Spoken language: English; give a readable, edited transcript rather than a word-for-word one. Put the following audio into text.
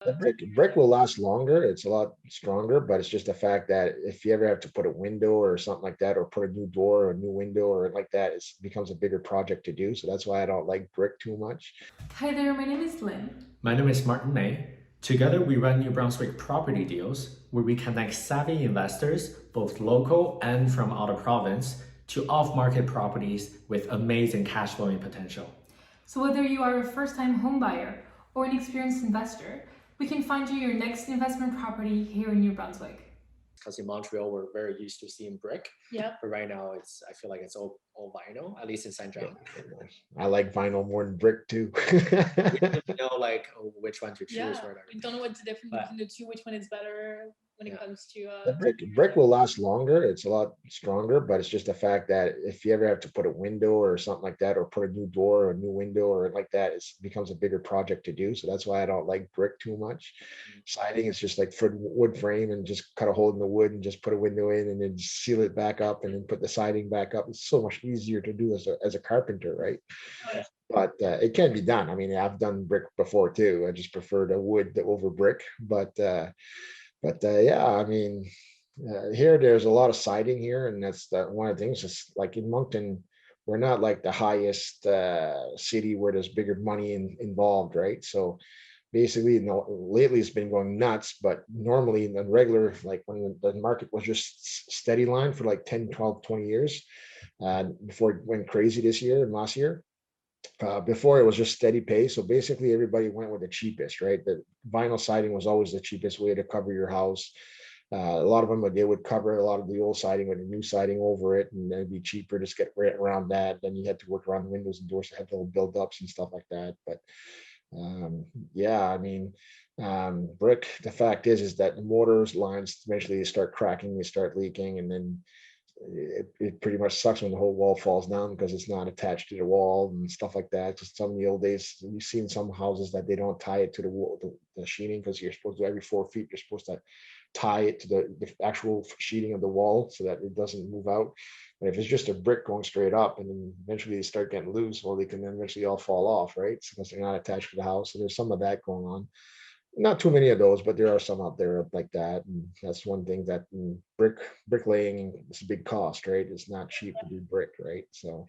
The brick will last longer. It's a lot stronger, but it's just the fact that if you ever have to put a window or something like that, or put a new door or a new window or like that, it becomes a bigger project to do. So that's why I don't like brick too much. Hi there, my name is Lynn. My name is Martin May. Together, we run New Brunswick Property Deals, where we connect savvy investors, both local and from out of province, to off market properties with amazing cash flowing potential. So, whether you are a first time homebuyer or an experienced investor, we can find you your next investment property here in New Brunswick. Because in Montreal we're very used to seeing brick. Yeah. But right now I feel like it's all vinyl, at least in Central. I like vinyl more than brick too. You know, like which one to choose. Yeah, Right? we don't know what's the difference But- between the two, which one is better when it comes to The brick will last longer. It's a lot stronger, but it's just the fact that if you ever have to put a window or something like that, or put a new door or a new window or like that, it becomes a bigger project to do. So that's why I don't like brick too much. Siding is just like for wood frame and just cut a hole in the wood and just put a window in and then seal it back up and then put the siding back up. It's so much easier to do as a carpenter, right? Yeah. But it can be done. I mean, I've done brick before too. I just prefer the wood over brick. But yeah, I mean, here there's a lot of siding here, and that's one of the things. Is like in Moncton, we're not like the highest city where there's bigger money involved, right? So basically, lately it's been going nuts, but normally in the regular, like when the market was just steady line for like 10, 12, 20 years, before it went crazy this year and last year. Before it was just steady pace. So basically everybody went with the cheapest, right? The vinyl siding was always the cheapest way to cover your house. A lot of them, they would cover a lot of the old siding with a new siding over it, and then it'd be cheaper to get right around that. Then you had to work around the windows and doors to have little build-ups and stuff like that. But yeah, I mean, brick, the fact is that the mortars lines eventually start cracking, they start leaking, and then it pretty much sucks when the whole wall falls down because it's not attached to the wall and stuff like that. Just some of the old days, you've seen some houses that they don't tie it to the wall, the sheeting, because you're supposed to every 4 feet, you're supposed to tie it to the actual sheeting of the wall so that it doesn't move out. But if it's just a brick going straight up and then eventually they start getting loose, well, they can then eventually all fall off, right? Because they're not attached to the house. So there's some of that going on. Not too many of those, but there are some out there like that. And that's one thing that bricklaying is a big cost, right? It's not cheap to do brick, right? So